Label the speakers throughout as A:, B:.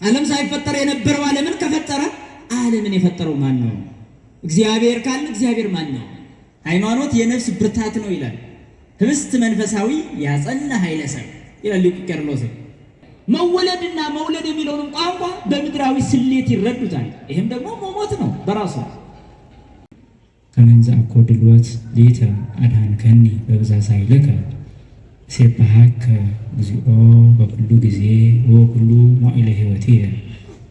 A: ዓለም ሳይፈጠር የነበረው ዓለምን ከፈጠረ ዓለምን የፈጠረው ማን ነው? እግዚአብሔር ካለ እግዚአብሔር ማን ነው? ሃይማኖት የነፍስ ብርታት ነው ይላል። ህብስት መንፈሳዊ ያጸና ኃይለ ሰብ ይላል ሊቁ ቄርሎስ። መወለድና መውለድ የሚለውን ቋንቋ በምድራዊ ስሌት ይረዱታል። ይሄም ደግሞ መሞት ነው በራሱ።
B: ከመንዛ አኮድልወት ሊተ አድኃንከኒ በብዛ ሳይልከ ሴባሃከ እግዚኦ በኩሉ ጊዜ ወኩሉ ሞኢለ ሕይወትየ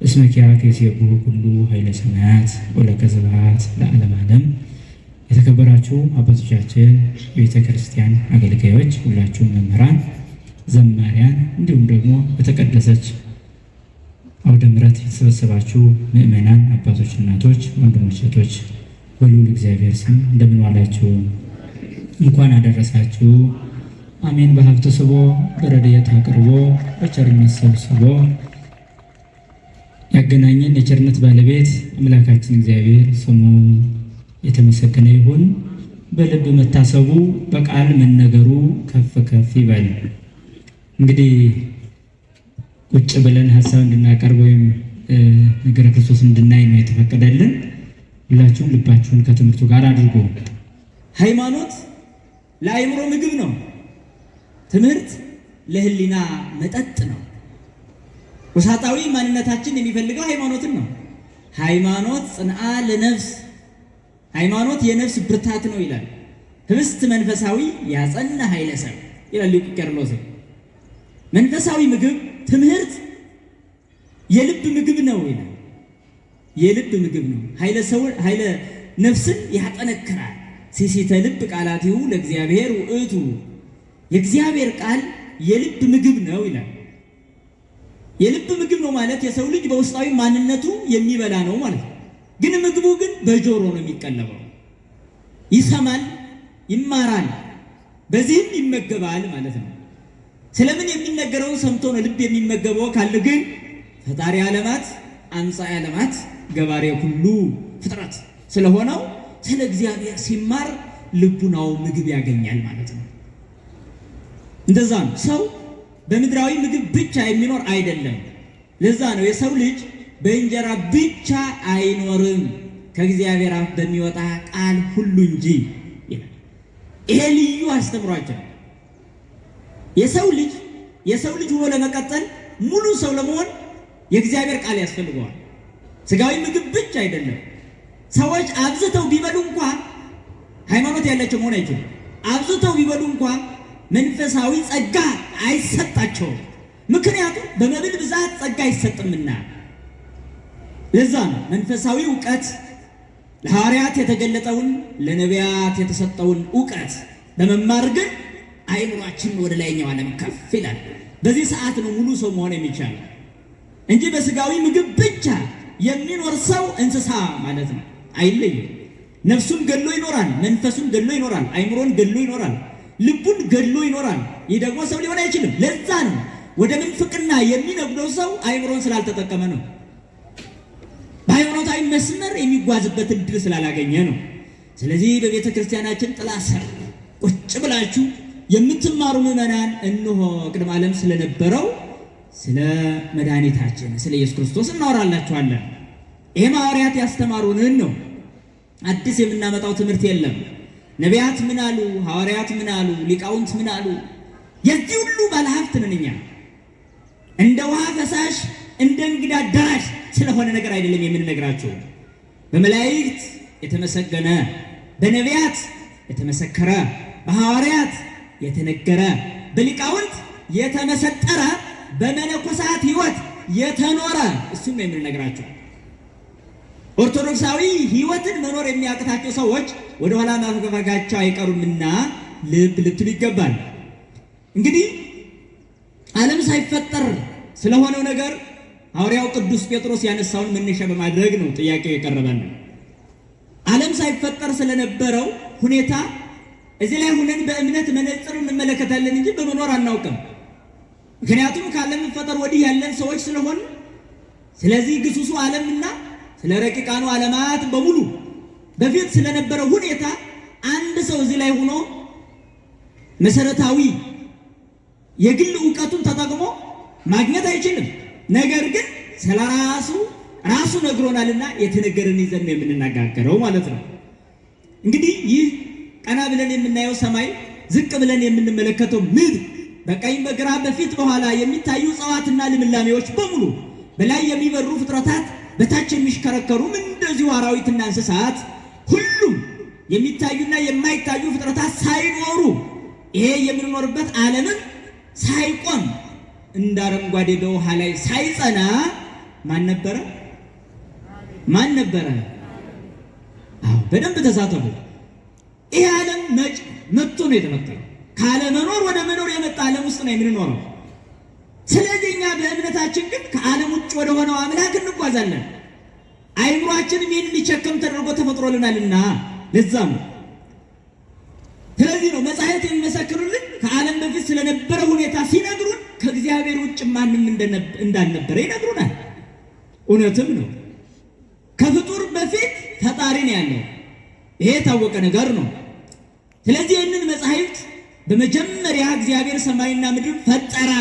B: እስመ ኪያከ የሴብሑ ኩሉ ኃይለ ሰማያት ወለከ ስብሐት ለዓለመ ዓለም። የተከበራችሁ አባቶቻችን፣ ቤተ ክርስቲያን አገልጋዮች፣ ሁላችሁም መምህራን፣ ዘማሪያን እንዲሁም ደግሞ በተቀደሰች አውደ ምሕረት የተሰበሰባችሁ ምእመናን አባቶች፣ እናቶች፣ ወንድሞች፣ እህቶች በልዑል እግዚአብሔር ስም እንደምን ዋላችሁ? እንኳን አደረሳችሁ። አሜን። በሀብተ ስቦ በረድኤት አቅርቦ በቸርነት ሰብስቦ ያገናኘን የቸርነት ባለቤት አምላካችን እግዚአብሔር ስሙ የተመሰገነ ይሁን። በልብ መታሰቡ በቃል መነገሩ ከፍ ከፍ ይበል። እንግዲህ ቁጭ ብለን ሀሳብ እንድናቀርብ ወይም ነገረ ክርስቶስ እንድናይ ነው የተፈቀደልን። ሁላችሁም ልባችሁን ከትምህርቱ ጋር አድርጉ።
A: ሃይማኖት ለአእምሮ ምግብ ነው። ትምህርት ለህሊና መጠጥ ነው። ውሳጣዊ ማንነታችን የሚፈልገው ሃይማኖትን ነው። ሃይማኖት ጽንዓ ለነፍስ፣ ሃይማኖት የነፍስ ብርታት ነው ይላል። ህብስት መንፈሳዊ ያጸና ኃይለ ሰብ ይላል ሊቁ ቄርሎስ። መንፈሳዊ ምግብ ትምህርት የልብ ምግብ ነው ይላል። የልብ ምግብ ነው። ኃይለ ነፍስን ያጠነክራል። ሲሲተ ልብ ቃላቲሁ ለእግዚአብሔር ውእቱ፣ የእግዚአብሔር ቃል የልብ ምግብ ነው ይላል። የልብ ምግብ ነው ማለት የሰው ልጅ በውስጣዊ ማንነቱ የሚበላ ነው ማለት ነው። ግን ምግቡ ግን በጆሮ ነው የሚቀለበው። ይሰማል፣ ይማራል፣ በዚህም ይመገባል ማለት ነው። ስለምን የሚነገረውን ሰምቶ ነው ልብ የሚመገበው ካለ ግን ፈጣሪ ዓለማት አንጻኤ ዓለማት ገባሬ ሁሉ ፍጥረት ስለሆነው ስለ እግዚአብሔር ሲማር ልቡናው ምግብ ያገኛል ማለት ነው። እንደዛ ነው። ሰው በምድራዊ ምግብ ብቻ የሚኖር አይደለም። ለዛ ነው የሰው ልጅ በእንጀራ ብቻ አይኖርም ከእግዚአብሔር አፍ በሚወጣ ቃል ሁሉ እንጂ ይላል። ይሄ ልዩ አስተምሯቸው። የሰው ልጅ ሆኖ ለመቀጠል ሙሉ ሰው ለመሆን የእግዚአብሔር ቃል ያስፈልገዋል። ስጋዊ ምግብ ብቻ አይደለም። ሰዎች አብዝተው ቢበሉ እንኳን ሃይማኖት ያላቸው መሆን አይችሉም። አብዝተው ቢበሉ እንኳን መንፈሳዊ ጸጋ አይሰጣቸውም። ምክንያቱም በመብል ብዛት ጸጋ አይሰጥምና። ለዛ ነው መንፈሳዊ ዕውቀት ለሐዋርያት የተገለጠውን ለነቢያት የተሰጠውን ዕውቀት በመማር ግን አይምሯችን ወደ ላይኛው ዓለም ከፍ ይላል። በዚህ ሰዓት ነው ሙሉ ሰው መሆን የሚቻለው እንጂ በስጋዊ ምግብ ብቻ የሚኖር ሰው እንስሳ ማለት ነው። አይለይም። ነፍሱን ገድሎ ይኖራል፣ መንፈሱን ገድሎ ይኖራል፣ አይምሮን ገድሎ ይኖራል፣ ልቡን ገድሎ ይኖራል። ይህ ደግሞ ሰው ሊሆን አይችልም። ለዛ ነው ወደ ምንፍቅና የሚነጉደው ሰው አይምሮን ስላልተጠቀመ ነው። በሃይማኖታዊ መስመር የሚጓዝበት እድል ስላላገኘ ነው። ስለዚህ በቤተ ክርስቲያናችን ጥላ ስር ቁጭ ብላችሁ የምትማሩ ምዕመናን እንሆ ቅድመ ዓለም ስለነበረው ስለ መድኃኒታችን ስለ ኢየሱስ ክርስቶስ እናወራላችኋለን። ይሄ ሐዋርያት ያስተማሩንን ነው። አዲስ የምናመጣው ትምህርት የለም። ነቢያት ምን አሉ? ሐዋርያት ምን አሉ? ሊቃውንት ምን አሉ? የዚህ ሁሉ ባለሀብት ነን እኛ። እንደ ውሃ ፈሳሽ እንደ እንግዳ አዳራሽ ስለሆነ ነገር አይደለም የምንነግራችሁ። በመላእክት የተመሰገነ፣ በነቢያት የተመሰከረ፣ በሐዋርያት የተነገረ፣ በሊቃውንት የተመሰጠረ፣ በመነኮሳት ሕይወት የተኖረ እሱም ነው የምንነግራችሁ። ኦርቶዶክሳዊ ሕይወትን መኖር የሚያቅታቸው ሰዎች ወደ ኋላ ማፈግፈጋቸው አይቀሩምና ልብ ልትሉ ይገባል። እንግዲህ ዓለም ሳይፈጠር ስለሆነው ነገር ሐዋርያው ቅዱስ ጴጥሮስ ያነሳውን መነሻ በማድረግ ነው ጥያቄው የቀረበልን። ዓለም ሳይፈጠር ስለነበረው ሁኔታ እዚህ ላይ ሁነን በእምነት መነጽር እንመለከታለን እንጂ በመኖር አናውቅም። ምክንያቱም ከዓለም መፈጠር ወዲህ ያለን ሰዎች ስለሆን፣ ስለዚህ ግሱሱ ዓለምና ስለ ረቂቃኑ ዓለማት በሙሉ በፊት ስለነበረው ሁኔታ አንድ ሰው እዚህ ላይ ሆኖ መሰረታዊ የግል ዕውቀቱን ተጠቅሞ ማግኘት አይችልም። ነገር ግን ራሱ ነግሮናልና የተነገረን ይዘን ነው የምንነጋገረው ማለት ነው። እንግዲህ ይህ ቀና ብለን የምናየው ሰማይ፣ ዝቅ ብለን የምንመለከተው ምድር፣ በቀኝ በግራ በፊት በኋላ የሚታዩ እጽዋትና ልምላሜዎች በሙሉ፣ በላይ የሚበሩ ፍጥረታት፣ በታች የሚሽከረከሩ እንደዚሁ አራዊትና እንስሳት፣ ሁሉም የሚታዩና የማይታዩ ፍጥረታት ሳይኖሩ ይሄ የምንኖርበት ዓለምም ሳይቆም እንደ አረንጓዴ በውሃ ላይ ሳይጸና ማን ነበረ? አዎ በደንብ ተሳተፉ። ይሄ ዓለም መጥቶ ነው የተፈጠረው። ካለመኖር ወደ መኖር የመጣ ዓለም ውስጥ ነው የምንኖረው። ስለዚህ እኛ በእምነታችን ግን ከዓለም ውጭ ወደ ሆነው አምላክ እንጓዛለን። አይምሯችንም ይህን ሊቸከም ተደርጎ ተፈጥሮልናልና ለዛም ነው። ስለዚህ ነው መጻሕፍት የሚመሰክሩልን ከዓለም በፊት ስለነበረ ሁኔታ ሲነግሩን ከእግዚአብሔር ውጭ ማንም እንዳልነበረ ይነግሩናል። እውነትም ነው። ከፍጡር በፊት ፈጣሪ ነው ያለው። ይሄ የታወቀ ነገር ነው። ስለዚህ ይህንን መጻሕፍት በመጀመሪያ እግዚአብሔር ሰማይና ምድር ፈጠረ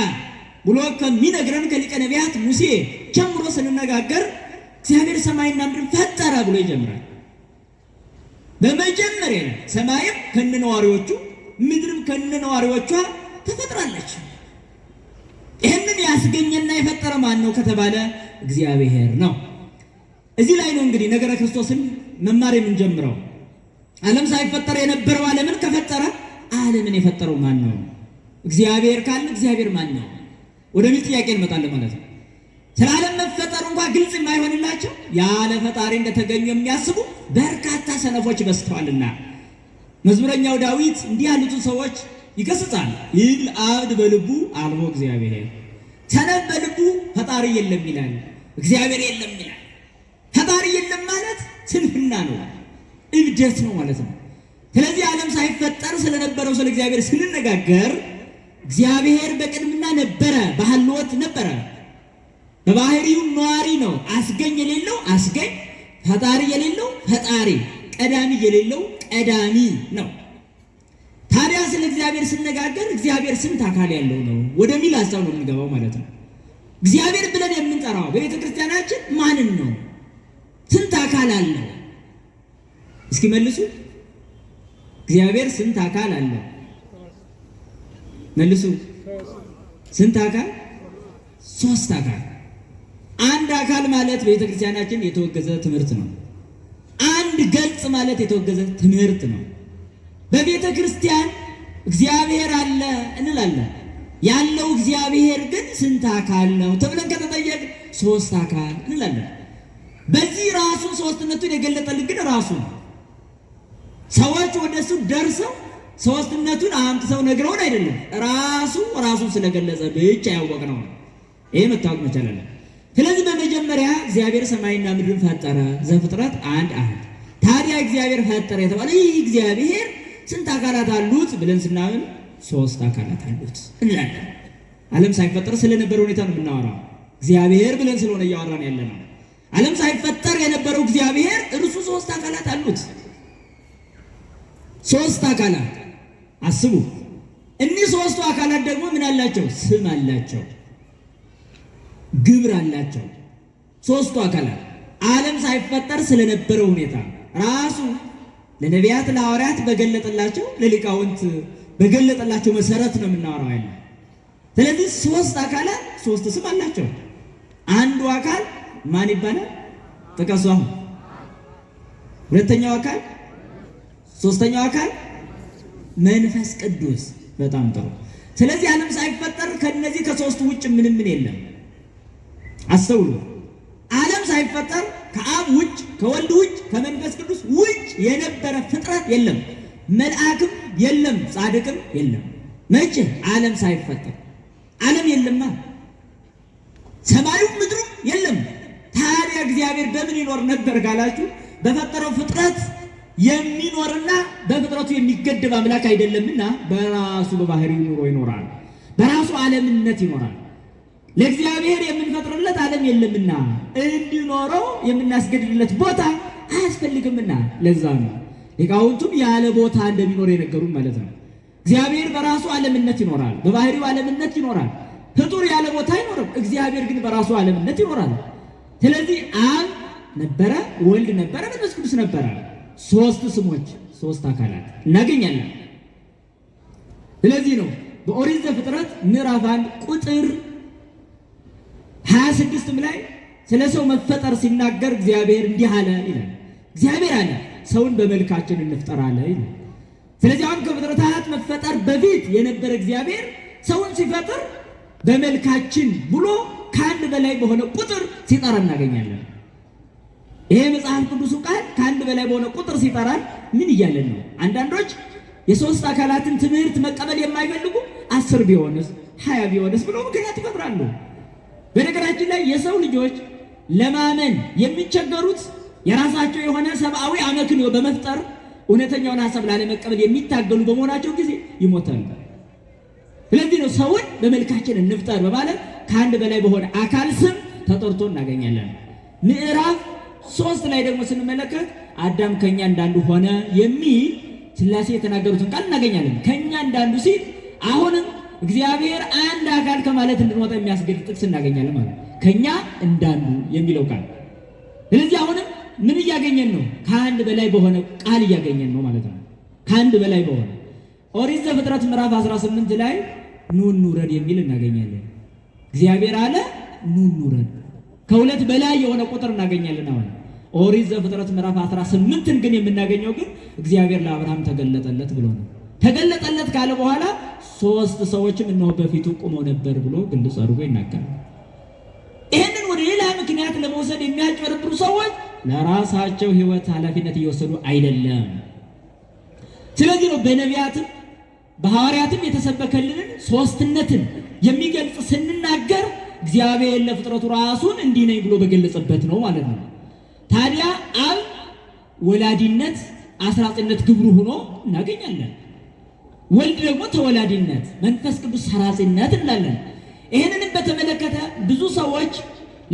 A: ብሎ ከሚነግረን ከሊቀ ነቢያት ሙሴ ጀምሮ ስንነጋገር እግዚአብሔር ሰማይና ምድር ፈጠረ ብሎ ይጀምራል። በመጀመሪያ ሰማይም ከነነዋሪዎቹ ምድርም ከነነዋሪዎቿ ተፈጥራለች። ይህንን ያስገኘና የፈጠረ ማን ነው ከተባለ እግዚአብሔር ነው። እዚህ ላይ ነው እንግዲህ ነገረ ክርስቶስን መማር የምንጀምረው። ዓለም ሳይፈጠር የነበረው ዓለምን ከፈጠረ ዓለምን የፈጠረው ማን ነው? እግዚአብሔር ካለ እግዚአብሔር ማን ነው ወደሚል ጥያቄ እንመጣለን ማለት ነው። ስለ ዓለም መፈጠሩ እንኳን ግልጽ የማይሆንላቸው ያለ ፈጣሪ እንደተገኙ የሚያስቡ በርካታ ሰነፎች በዝተዋልና መዝሙረኛው ዳዊት እንዲህ ያሉትን ሰዎች ይገስጻል። ይል አብድ በልቡ አልቦ እግዚአብሔር፣ ሰነፍ በልቡ ፈጣሪ የለም ይላል፣ እግዚአብሔር የለም ይላል። ፈጣሪ የለም ማለት ስንፍና ነው፣ እብደት ነው ማለት ነው። ስለዚህ ዓለም ሳይፈጠር ስለነበረው ስለ እግዚአብሔር ስንነጋገር እግዚአብሔር በቅድምና ነበረ፣ በሐልወት ነበረ፣ በባህሪው ነዋሪ ነው። አስገኝ የሌለው አስገኝ፣ ፈጣሪ የሌለው ፈጣሪ፣ ቀዳሚ የሌለው ቀዳሚ ነው። ታዲያ ስለ እግዚአብሔር ስነጋገር እግዚአብሔር ስንት አካል ያለው ነው ወደሚል ሀሳብ ነው የምንገባው ማለት ነው። እግዚአብሔር ብለን የምንጠራው በቤተ ክርስቲያናችን ማንን ነው? ስንት አካል አለው? እስኪ መልሱ። እግዚአብሔር ስንት አካል አለው? መልሱ። ስንት አካል? ሶስት አካል። አንድ አካል ማለት በቤተ ክርስቲያናችን የተወገዘ ትምህርት ነው። አንድ ገጽ ማለት የተወገዘ ትምህርት ነው። በቤተ ክርስቲያን እግዚአብሔር አለ እንላለን። ያለው እግዚአብሔር ግን ስንት አካል ነው ተብለን ከተጠየቅ ሶስት አካል እንላለን። በዚህ ራሱ ሶስትነቱን የገለጠልን ግን ራሱ ነው። ሰዎች ወደሱ ደርሰው ሶስትነቱን አምጥተው ነግረውን አይደለም፣ ራሱ ስለገለጸ ብቻ ያወቅነው ነው። ይሄ መታወቅ መቻል አለ። ስለዚህ በመጀመሪያ እግዚአብሔር ሰማይና ምድርን ፈጠረ። ዘፍጥረት 1:1። ታዲያ እግዚአብሔር ፈጠረ የተባለ ይህ እግዚአብሔር ስንት አካላት አሉት ብለን ስናምን ሶስት አካላት አሉት እንላለን። ዓለም ሳይፈጠር ስለነበረ ሁኔታ ነው የምናወራው። እግዚአብሔር ብለን ስለሆነ እያወራን ያለ ነው። ዓለም ሳይፈጠር የነበረው እግዚአብሔር እርሱ ሶስት አካላት አሉት። ሶስት አካላት አስቡ። እኒህ ሶስቱ አካላት ደግሞ ምን አላቸው? ስም አላቸው፣ ግብር አላቸው። ሶስቱ አካላት ዓለም ሳይፈጠር ስለነበረው ሁኔታ ራሱ ለነቢያት ለሐዋርያት በገለጠላቸው ለሊቃውንት በገለጠላቸው መሰረት ነው የምናወራው ያለ። ስለዚህ ሶስት አካላት ሶስት ስም አላቸው። አንዱ አካል ማን ይባላል? ጥቀሱ አሁን። ሁለተኛው አካል፣ ሶስተኛው አካል መንፈስ ቅዱስ። በጣም ጥሩ። ስለዚህ ዓለም ሳይፈጠር ከነዚህ ከሶስቱ ውጭ ምንም የለም። አስተውሉ። ዓለም ሳይፈጠር ከአብ ውጭ ከወልድ ውጭ ከመንፈስ ቅዱስ ውጭ የነበረ ፍጥረት የለም። መልአክም የለም፣ ጻድቅም የለም። መቼ? ዓለም ሳይፈጠር። ዓለም የለማ፣ ሰማዩም ምድሩም የለም። ታዲያ እግዚአብሔር በምን ይኖር ነበር ካላችሁ በፈጠረው ፍጥረት የሚኖርና በፍጥረቱ የሚገደብ አምላክ አይደለምና በራሱ በባህሪው ኑሮ ይኖራል። በራሱ ዓለምነት ይኖራል። ለእግዚአብሔር የምንፈጥርለት ዓለም የለምና እንዲኖረው የምናስገድድለት ቦታ አያስፈልግምና ለዛ ነው ሊቃውንቱም ያለ ቦታ እንደሚኖር የነገሩን ማለት ነው። እግዚአብሔር በራሱ ዓለምነት ይኖራል፣ በባህሪው ዓለምነት ይኖራል። ፍጡር ያለ ቦታ አይኖርም። እግዚአብሔር ግን በራሱ ዓለምነት ይኖራል። ስለዚህ አብ ነበረ፣ ወልድ ነበረ፣ መንፈስ ቅዱስ ነበረ። ሶስት ስሞች፣ ሶስት አካላት እናገኛለን። ስለዚህ ነው በኦሪት ዘፍጥረት ምዕራፍ 1 ቁጥር 26 ላይ ስለ ሰው መፈጠር ሲናገር እግዚአብሔር እንዲህ አለ ይላል። እግዚአብሔር አለ ሰውን በመልካችን እንፍጠር አለ ይላል። ስለዚህ አሁን ከፍጥረታት መፈጠር በፊት የነበረ እግዚአብሔር ሰውን ሲፈጥር በመልካችን ብሎ ከአንድ በላይ በሆነ ቁጥር ሲጠራ እናገኛለን። ይሄ መጽሐፍ ቅዱሱ ቃል ከአንድ በላይ በሆነ ቁጥር ሲጠራን ምን እያለን ነው? አንዳንዶች የሶስት አካላትን ትምህርት መቀበል የማይፈልጉ 10 ቢሆንስ 20 ቢሆንስ ብሎ ምክንያት ይፈጥራሉ። በነገራችን ላይ የሰው ልጆች ለማመን የሚቸገሩት የራሳቸው የሆነ ሰብአዊ አመክንዮ በመፍጠር እውነተኛውን ሐሳብ ላለመቀበል የሚታገሉ በመሆናቸው ጊዜ ይሞታሉ። ስለዚህ ነው ሰውን በመልካችን እንፍጠር በማለት ከአንድ በላይ በሆነ አካል ስም ተጠርቶ እናገኛለን። ምዕራፍ 3 ላይ ደግሞ ስንመለከት አዳም ከኛ እንዳንዱ ሆነ የሚል ሥላሴ የተናገሩትን ቃል እናገኛለን። ከኛ እንዳንዱ ሲል አሁንም እግዚአብሔር አንድ አካል ከማለት እንድንወጣ የሚያስገድድ ጥቅስ እናገኛለን ማለት ከኛ እንዳንዱ የሚለው ቃል። ስለዚህ አሁንም ምን እያገኘን ነው? ከአንድ በላይ በሆነ ቃል እያገኘን ነው ማለት ነው። ከአንድ በላይ በሆነ ኦሪት ዘፍጥረት ምዕራፍ 18 ላይ ኑ እንውረድ የሚል እናገኛለን። እግዚአብሔር አለ ኑ እንውረድ። ከሁለት በላይ የሆነ ቁጥር እናገኛለን። አሁን ኦሪት ዘፍጥረት ምዕራፍ 18ን ግን የምናገኘው ግን እግዚአብሔር ለአብርሃም ተገለጠለት ብሎ ነው። ተገለጠለት ካለ በኋላ 3 ሰዎችም እነሆ በፊቱ ቆመው ነበር ብሎ ግልጽ አድርጎ ይናገራል። ይህንን ወደ ሌላ ምክንያት ለመውሰድ የሚያጭበረብሩ ሰዎች ለራሳቸው ሕይወት ኃላፊነት እየወሰዱ አይደለም። ስለዚህ ነው በነቢያትም በሐዋርያትም የተሰበከልንን ሶስትነትን የሚገልጽ ስንናገር እግዚአብሔር ለፍጥረቱ ራሱን እንዲህ ነኝ ብሎ በገለጸበት ነው ማለት ነው። ታዲያ አብ ወላዲነት አስራጽነት ግብሩ ሆኖ እናገኛለን። ወልድ ደግሞ ተወላዲነት፣ መንፈስ ቅዱስ ሰራጽነት እንላለን። ይህንንም በተመለከተ ብዙ ሰዎች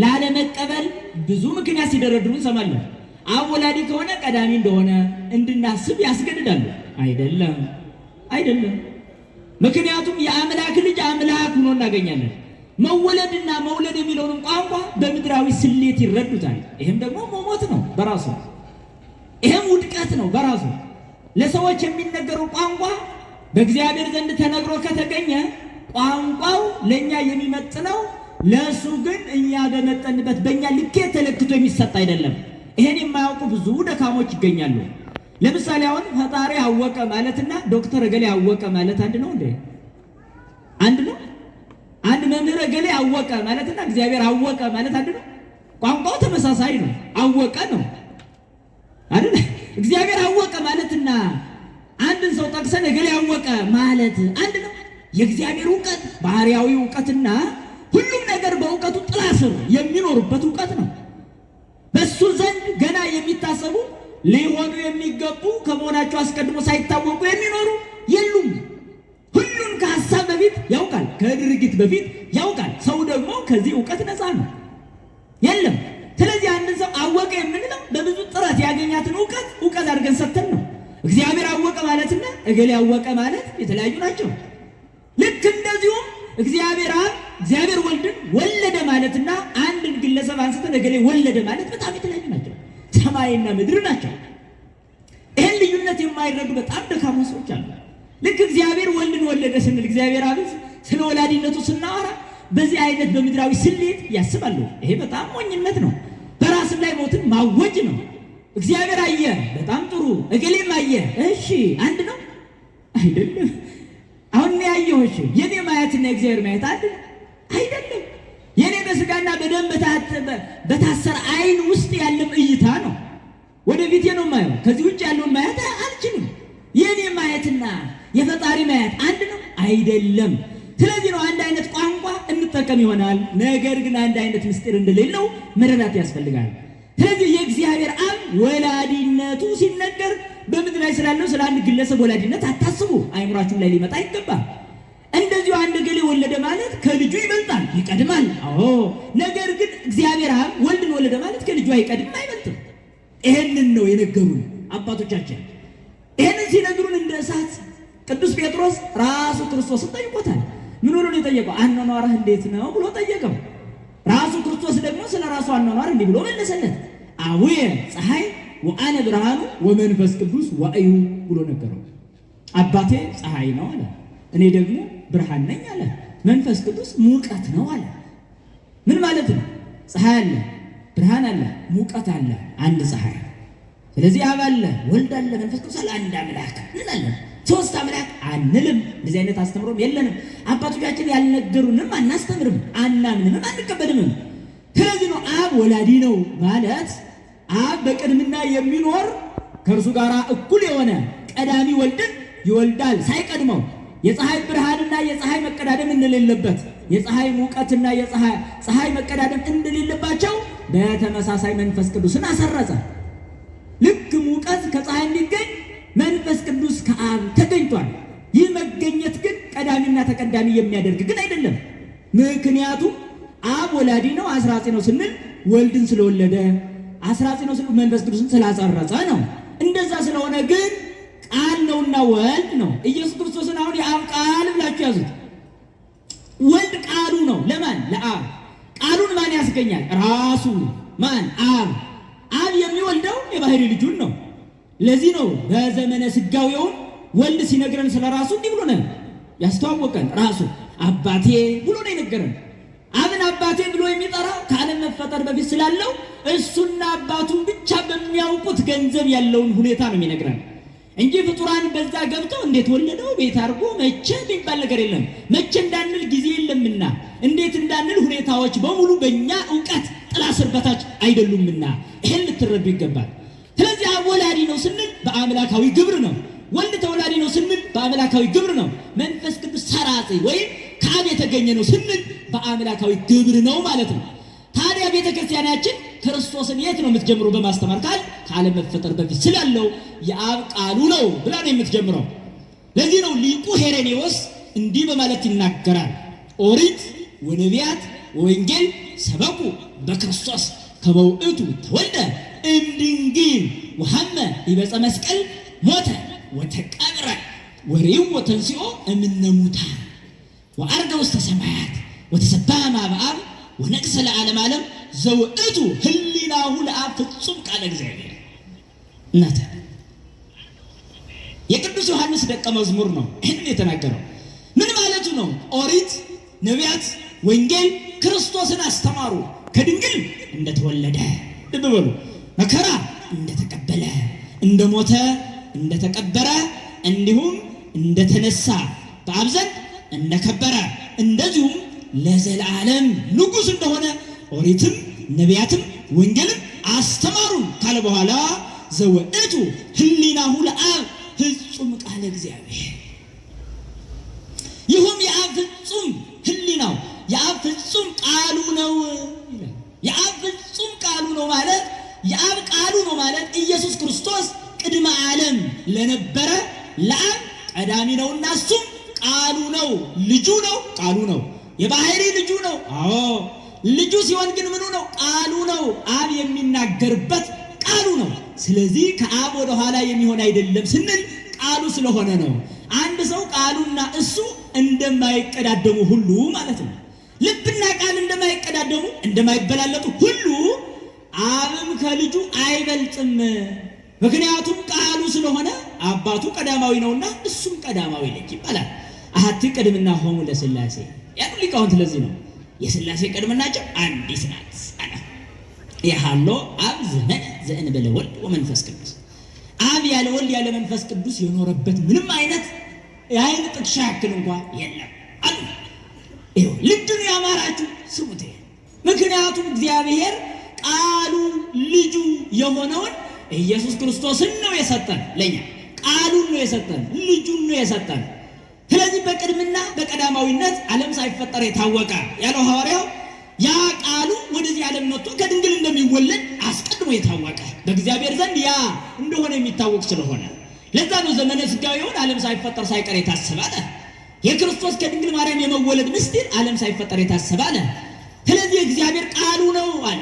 A: ላለመቀበል ብዙ ምክንያት ሲደረድሩ እንሰማለን። አብ ወላዲ ከሆነ ቀዳሚ እንደሆነ እንድናስብ ያስገድዳሉ። አይደለም፣ አይደለም። ምክንያቱም የአምላክ ልጅ አምላክ ሆኖ እናገኛለን። መወለድና መውለድ የሚለውን ቋንቋ በምድራዊ ስሌት ይረዱታል። ይህም ደግሞ መሞት ነው በራሱ፣ ይህም ውድቀት ነው በራሱ። ለሰዎች የሚነገረው ቋንቋ በእግዚአብሔር ዘንድ ተነግሮ ከተገኘ ቋንቋው ለእኛ የሚመጥነው፣ ለእሱ ግን እኛ በመጠንበት በእኛ ልኬት ተለክቶ የሚሰጥ አይደለም። ይሄን የማያውቁ ብዙ ደካሞች ይገኛሉ። ለምሳሌ አሁን ፈጣሪ አወቀ ማለትና ዶክተር እገሌ አወቀ ማለት አንድ ነው እንዴ? አንድ ነው? አንድ መምህር እገሌ አወቀ ማለትና እግዚአብሔር አወቀ ማለት አንድ ነው? ቋንቋው ተመሳሳይ ነው። አወቀ ነው አይደል? እግዚአብሔር አወቀ ማለትና አንድን ሰው ጠቅሰን እገሌ አወቀ ማለት አንድ ነው? የእግዚአብሔር እውቀት ባህሪያዊ እውቀትና ሁሉም ነገር በእውቀቱ ጥላ ስር የሚኖሩበት እውቀት ነው። በሱ ዘንድ ገና የሚታሰቡ ሊሆኑ የሚገቡ ከመሆናቸው አስቀድሞ ሳይታወቁ የሚኖሩ የሉም። ሁሉን ከሀሳብ በፊት ያውቃል፣ ከድርጊት በፊት ያውቃል። ሰው ደግሞ ከዚህ እውቀት ነፃ ነው፣ የለም። ስለዚህ አንድን ሰው አወቀ የምንለው በብዙ ጥረት ያገኛትን እውቀት አድርገን ሰጥተን ነው። እግዚአብሔር አወቀ ማለትና እገሌ አወቀ ማለት የተለያዩ ናቸው። ልክ እንደዚሁም እግዚአብሔር አብ እግዚአብሔር ወልድን ወለደ ማለትና አንድን ግለሰብ አንስተን እገሌ ወለደ ማለት በጣም የተለያዩ ናቸው። ሰማይና ምድር ናቸው። ይህን ልዩነት የማይረዱ በጣም ደካማ ሰዎች አሉ። ልክ እግዚአብሔር ወልድን ወለደ ስንል እግዚአብሔር አብ ስለ ወላዲነቱ ስናወራ በዚህ አይነት በምድራዊ ስሌት ያስባሉ። ይሄ በጣም ሞኝነት ነው። በራስም ላይ ሞትን ማወጅ ነው። እግዚአብሔር አየ፣ በጣም ጥሩ። እገሌም አየ፣ እሺ አንድ ነው አይደለም? አሁን ያየው እሺ፣ የኔ ማየትና የእግዚአብሔር ማየት አንድ አይደለም። የኔ በስጋና በደም በታሰረ አይን ውስጥ ያለም እይታ ነው። ወደፊት ነው ማየው፣ ከዚህ ውጭ ያለውን ማየት አልችልም። የኔ ማየትና የፈጣሪ ማየት አንድ ነው አይደለም። ስለዚህ ነው አንድ አይነት ቋንቋ እንጠቀም ይሆናል፣ ነገር ግን አንድ አይነት ምስጢር እንደሌለው መረዳት ያስፈልጋል። ስለዚህ የእግዚአብሔር አብ ወላዲነቱ ሲነገር በምድር ላይ ስላለው ስለ አንድ ግለሰብ ወላዲነት አታስቡ፣ አይምራችሁ ላይ ሊመጣ አይገባም። እንደዚሁ አንድ ገሌ ወለደ ማለት ከልጁ ይበልጣል፣ ይቀድማል። አዎ፣ ነገር ግን እግዚአብሔር አብ ወልድን ወለደ ማለት ከልጁ አይቀድም፣ አይበልጥም። ይሄንን ነው የነገሩን አባቶቻችን። ይሄንን ሲነግሩን እንደ እሳት ቅዱስ ጴጥሮስ ራሱ ክርስቶስን ጠይቆታል። ምን ብሎ ነው የጠየቀው? አኗኗርህ እንዴት ነው ብሎ ጠየቀው። ራሱ ክርስቶስ ደግሞ ስለ ራሱ አኗኗር እንዲህ ብሎ መለሰለት። አቡየ ፀሐይ ወአነ ብርሃኑ ወመንፈስ ቅዱስ ዋእዩ ብሎ ነገረው። አባቴ ፀሐይ ነው አለ፣ እኔ ደግሞ ብርሃን ነኝ አለ፣ መንፈስ ቅዱስ ሙቀት ነው አለ። ምን ማለት ነው? ፀሐይ አለ፣ ብርሃን አለ፣ ሙቀት አለ፣ አንድ ፀሐይ። ስለዚህ አብ አለ፣ ወልድ አለ፣ መንፈስ ቅዱስ አለ፣ አንድ አምላክ እንላለን። ሶስት አምላክ አንልም። እንደዚህ አይነት አስተምሮም የለንም። አባቶቻችን ያልነገሩንም አናስተምርም፣ አናምንም፣ አንቀበልም። ስለዚህ ነው አብ ወላዲ ነው ማለት አብ በቅድምና የሚኖር ከእርሱ ጋር እኩል የሆነ ቀዳሚ ወልድን ይወልዳል ሳይቀድመው። የፀሐይ ብርሃንና የፀሐይ መቀዳደም እንደሌለበት፣ የፀሐይ ሙቀትና የፀሐይ መቀዳደም እንደሌለባቸው በተመሳሳይ መንፈስ ቅዱስን አሰረጸ። ልክ ሙቀት ከፀሐይ እንዲገኝ መንፈስ ቅዱስ ከአብ ተገኝቷል። ይህ መገኘት ግን ቀዳሚና ተቀዳሚ የሚያደርግ ግን አይደለም። ምክንያቱም አብ ወላዲ ነው አስራጺ ነው ስንል ወልድን ስለወለደ፣ አስራጺ ነው ስንል መንፈስ ቅዱስን ስላጸረጸ ነው። እንደዛ ስለሆነ ግን ቃል ነውና ወልድ ነው። ኢየሱስ ክርስቶስን አሁን የአብ ቃል ብላችሁ ያዙት። ወልድ ቃሉ ነው ለማን? ለአብ። ቃሉን ማን ያስገኛል? ራሱ ማን? አብ። አብ የሚወልደው የባህሪ ልጁን ነው። ለዚህ ነው በዘመነ ስጋዌውን ወልድ ሲነግረን ስለ ራሱ እንዲህ ብሎ ነው ያስተዋወቀን። ራሱ አባቴ ብሎ ነው የነገረን። አብን አባቴ ብሎ የሚጠራው ከዓለም መፈጠር በፊት ስላለው እሱና አባቱን ብቻ በሚያውቁት ገንዘብ ያለውን ሁኔታ ነው የሚነግረን እንጂ ፍጡራን በዛ ገብተው እንዴት ወለደው ቤት አድርጎ መቼ የሚባል ነገር የለም። መቼ እንዳንል ጊዜ የለምና፣ እንዴት እንዳንል ሁኔታዎች በሙሉ በእኛ እውቀት ጥላ ስር በታች አይደሉምና ይህን ልትረዱ ይገባል። ስለዚህ አብ ወላዲ ነው ስንል በአምላካዊ ግብር ነው። ወልድ ተወላዲ ነው ስንል በአምላካዊ ግብር ነው። መንፈስ ቅዱስ ሰራጺ ወይም ከአብ የተገኘ ነው ስንል በአምላካዊ ግብር ነው ማለት ነው። ታዲያ ቤተ ክርስቲያናችን ክርስቶስን የት ነው የምትጀምረው በማስተማር ካል ከዓለም መፈጠር በፊት ስላለው የአብ ቃሉ ነው ብላ ነው የምትጀምረው። ለዚህ ነው ሊቁ ሄሬኔዎስ እንዲህ በማለት ይናገራል። ኦሪት ወነቢያት ወወንጌል ሰበኩ በክርስቶስ ከመውእቱ ተወልደ እምድንግል ወሐመ ይበፀ መስቀል ሞተ ወተቀብረ ወሬው ወተንሥኦ እምነ ሙታን ወዐርገ ውስተ ሰማያት ወተሰብሐ እምኀበ አብ ወነግሠ ለዓለመ ዓለም ዘውእቱ ህሊናሁ ለአብ ፍጹም ቃለ እግዚአብሔር። እናተ የቅዱስ ዮሐንስ ደቀ መዝሙር ነው ይህንን የተናገረው። ምን ማለቱ ነው? ኦሪት፣ ነቢያት፣ ወንጌል ክርስቶስን አስተማሩ። ከድንግል እንደተወለደ ልብ በሉ፣ መከራ እንደተቀበለ፣ እንደሞተ፣ እንደተቀበረ እንዲሁም እንደተነሳ በአብ ዘንድ እንደከበረ እንደዚሁም ለዘላለም ንጉሥ እንደሆነ ኦሪትም ነቢያትም ወንጌልም አስተማሩን ካለ በኋላ ዘውእቱ ህሊናሁ ለአብ ፍጹም ቃለ እግዚአብሔር። ይሁም የአብ ፍጹም ህሊናው የአብ ፍጹም ቃሉ ነው ይላል። የአብ ፍጹም ቃሉ ነው ማለት የአብ ቃሉ ነው ማለት ኢየሱስ ክርስቶስ ቅድመ ዓለም ለነበረ ለአብ ቀዳሚ ነውና እሱም ቃሉ ነው። ልጁ ነው፣ ቃሉ ነው። የባህሪ ልጁ ነው። አዎ ልጁ ሲሆን ግን ምኑ ነው? ቃሉ ነው። አብ የሚናገርበት ቃሉ ነው። ስለዚህ ከአብ ወደ ኋላ የሚሆን አይደለም ስንል ቃሉ ስለሆነ ነው። አንድ ሰው ቃሉና እሱ እንደማይቀዳደሙ ሁሉ ማለት ነው። ልብና ቃል እንደማይቀዳደሙ እንደማይበላለጡ ሁሉ አብም ከልጁ አይበልጥም። ምክንያቱም ቃሉ ስለሆነ አባቱ ቀዳማዊ ነውና እሱም ቀዳማዊ ልጅ ይባላል። አሐቲ ቅድምና ሆሙ ለሥላሴ ያሉ ሊቃውንት ለዚህ ነው የሥላሴ ቅድምናቸው አንዲት ናት አለ። ይሃሎ አብ ዘመነ ዘእንበለ ወልድ ወመንፈስ ቅዱስ። አብ ያለ ወልድ ያለ መንፈስ ቅዱስ የኖረበት ምንም አይነት የአይን ጥቅሻ ያክል እንኳ የለም አሉ። ይኸው ልድኑ ያማራችሁ ስሙት። ምክንያቱም እግዚአብሔር ቃሉ ልጁ የሆነውን ኢየሱስ ክርስቶስን ነው የሰጠን። ለኛ ቃሉን ነው የሰጠን፣ ልጁን ነው የሰጠን። ስለዚህ በቅድምና በቀዳማዊነት ዓለም ሳይፈጠር የታወቀ ያለው ሐዋርያው ያ ቃሉ ወደዚህ ዓለም መጥቶ ከድንግል እንደሚወለድ አስቀድሞ የታወቀ በእግዚአብሔር ዘንድ ያ እንደሆነ የሚታወቅ ስለሆነ ለዛ ነው ዘመነ ሥጋዌውን ዓለም ሳይፈጠር ሳይቀር የታሰበ አለ። የክርስቶስ ከድንግል ማርያም የመወለድ ምስጢር ዓለም ሳይፈጠር የታሰበ አለ። ስለዚህ እግዚአብሔር ቃሉ ነው አለ።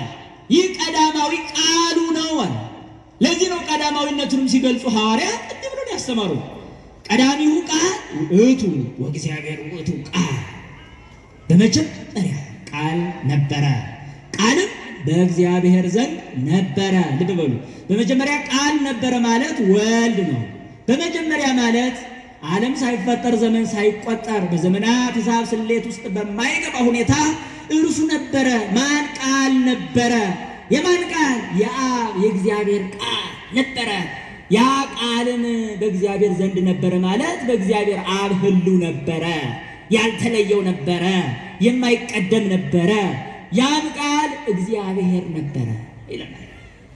A: ይህ ቀዳማዊ ቃሉ ነው አለ። ለዚህ ነው ቀዳማዊነቱንም ሲገልጹ ሐዋርያት እንዲህ ብሎ ያስተማሩ። ቀዳሚው ቃል ውእቱ ወእግዚአብሔር ውእቱ ቃል በመጀመሪያ ቃል ነበረ፣ ቃልም በእግዚአብሔር ዘንድ ነበረ። ልብ በሉ። በመጀመሪያ ቃል ነበረ ማለት ወልድ ነው። በመጀመሪያ ማለት ዓለም ሳይፈጠር ዘመን ሳይቆጠር በዘመናት ሂሳብ ስሌት ውስጥ በማይገባ ሁኔታ እርሱ ነበረ። ማን ቃል ነበረ? የማን ቃል? የአብ የእግዚአብሔር ቃል ነበረ። ያ ቃልም በእግዚአብሔር ዘንድ ነበረ ማለት በእግዚአብሔር አብ ሕልው ነበረ፣ ያልተለየው ነበረ፣ የማይቀደም ነበረ። ያም ቃል እግዚአብሔር ነበረ ይለናል።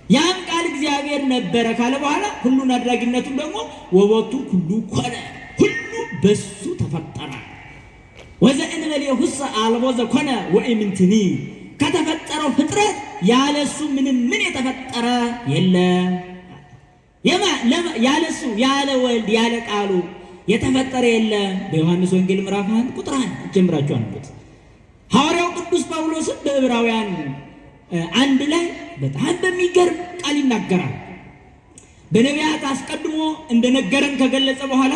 A: ያም ቃል እግዚአብሔር ነበረ ካለ በኋላ ሁሉን አድራጊነቱን ደግሞ ወቦቱ ሁሉ ኮነ፣ ሁሉ በሱ ተፈጠረ። ወዘእንበሌሁሰ አልቦ ዘኮነ ወኢምንትኒ፣ ከተፈጠረው ፍጥረት ያለሱ ምንም ምን የተፈጠረ የለም። ያለሱ ያለ ወልድ ያለ ቃሉ የተፈጠረ የለም። በዮሐንስ ወንጌል ምዕራፍ 1 ቁጥር 1 ጀምራችሁ አንብቡት። ሐዋርያው ቅዱስ ጳውሎስም በዕብራውያን 1 ላይ በጣም በሚገርም ቃል ይናገራል። በነቢያት አስቀድሞ እንደነገረን ከገለጸ በኋላ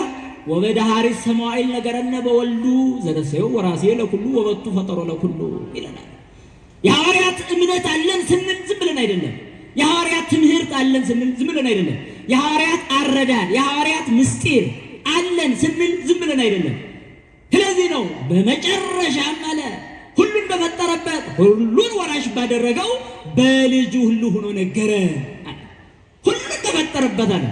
A: ወበዳሃሪስ ሰማዕል ነገረነ በወልዱ ዘረሰየው ወራሴ ለኩሉ ወበቱ ፈጠሮ ለኩሉ ይለናል። የሐዋርያት እምነት አለን ስንል ዝም ብለን አይደለም። የሐዋርያት ትምህርት አለን ስንል ዝም ብለን አይደለም። የሐዋርያት አረዳድ፣ የሐዋርያት ምስጢር አለን ስንል ዝም ብለን አይደለም። ስለዚህ ነው በመጨረሻም አለ ሁሉን በፈጠረበት ሁሉን ወራሽ ባደረገው በልጁ ሁሉ ሆኖ ነገረ። ሁሉን ተፈጠረበት አለ።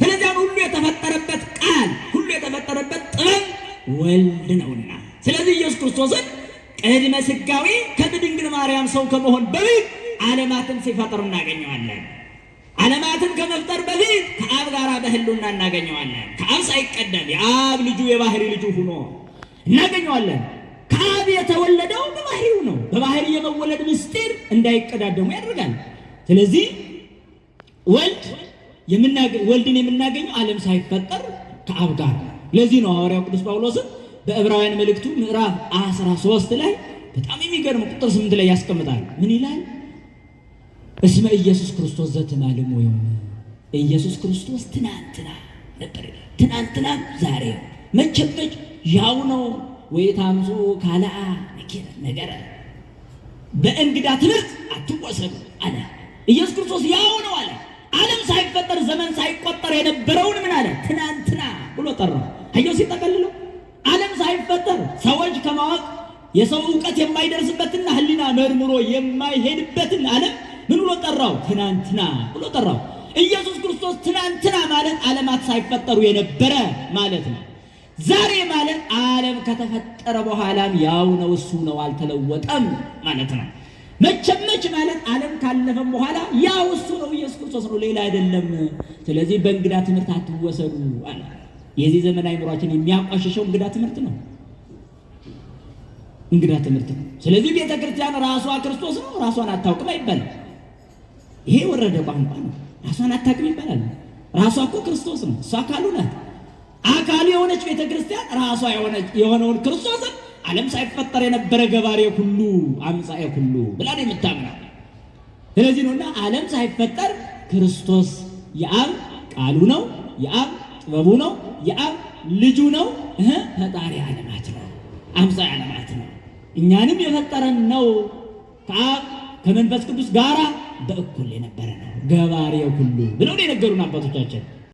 A: ስለዚህ ሁሉ የተፈጠረበት ቃል፣ ሁሉ የተፈጠረበት ጥበብ ወልድ ነውና፣ ስለዚህ ኢየሱስ ክርስቶስን ቅድመ ሥጋዌ ከድንግል ማርያም ሰው ከመሆን በፊት ዓለማትን ሲፈጥር እናገኘዋለን። ዓለማትን ከመፍጠር በፊት ከአብ ጋር በሕልውና እናገኘዋለን። ከአብ ሳይቀደም የአብ ልጁ የባህሪ ልጁ ሆኖ እናገኘዋለን። ከአብ የተወለደው በባህሪው ነው። በባህሪ የመወለድ ምስጢር እንዳይቀዳደሙ ያደርጋል። ስለዚህ ወልድን የምናገኘው ዓለም ሳይፈጠር ከአብ ጋር ነው። ለዚህ ነው ሐዋርያው ቅዱስ ጳውሎስን በዕብራውያን መልእክቱ ምዕራፍ 13 ላይ በጣም የሚገርም ቁጥር 8 ላይ ያስቀምጣል። ምን ይላል? እስመ ኢየሱስ ክርስቶስ ዘትማልሞ የሆነ ኢየሱስ ክርስቶስ ትናንትና ነበር፣ ትናንትናም ዛሬ መቼም ያው ነው። ወይታምፁ ካልአ ነገረ በእንግዳ ትምህርት አትወሰዱ አለ። ኢየሱስ ክርስቶስ ያው ነው አለ። ዓለም ሳይፈጠር ዘመን ሳይቆጠር የነበረውን ምን አለ? ትናንትና ብሎ ጠራው። አየው ሲጠቀልለው ዓለም ሳይፈጠር ሰዎች ከማወቅ የሰው ዕውቀት የማይደርስበትና ሕሊና መርምሮ የማይሄድበትን ዓለም ምን ብሎ ጠራው? ትናንትና ብሎ ጠራው። ኢየሱስ ክርስቶስ ትናንትና ማለት ዓለማት ሳይፈጠሩ የነበረ ማለት ነው። ዛሬ ማለት ዓለም ከተፈጠረ በኋላም ያው ነው፣ እሱ ነው፣ አልተለወጠም ማለት ነው። መቸመች ማለት ዓለም ካለፈም በኋላ ያው እሱ ነው፣ ኢየሱስ ክርስቶስ ነው፣ ሌላ አይደለም። ስለዚህ በእንግዳ ትምህርት አትወሰዱ አለ። የዚህ ዘመን አይምሯችን የሚያቋሽሸው እንግዳ ትምህርት ነው፣ እንግዳ ትምህርት ነው። ስለዚህ ቤተ ክርስቲያን ራሷ ክርስቶስ ነው፣ ራሷን አታውቅም አይባልም። ይሄ ወረደ ቋንቋ ነው። ራሷን አታውቅም ይባላል። ራሷ እኮ ክርስቶስ ነው፣ እሷ አካሉ ናት። አካሉ የሆነች ቤተ ክርስቲያን ራሷ የሆነውን ክርስቶስን ዓለም ሳይፈጠር የነበረ ገባሬ ሁሉ አምጻኤ ሁሉ ብላ ነው የምታምነው። ስለዚህ ነውና ዓለም ሳይፈጠር ክርስቶስ የአብ ቃሉ ነው፣ የአብ ጥበቡ ነው፣ የአብ ልጁ ነው፣ ፈጣሪ ዓለማት ነው፣ አምጻኤ ዓለማት ነው። እኛንም የፈጠረን ነው። ከአብ ከመንፈስ ቅዱስ ጋራ በእኩል የነበረ ነው፣ ገባሬ ሁሉ ብለው ነው የነገሩን አባቶቻችን።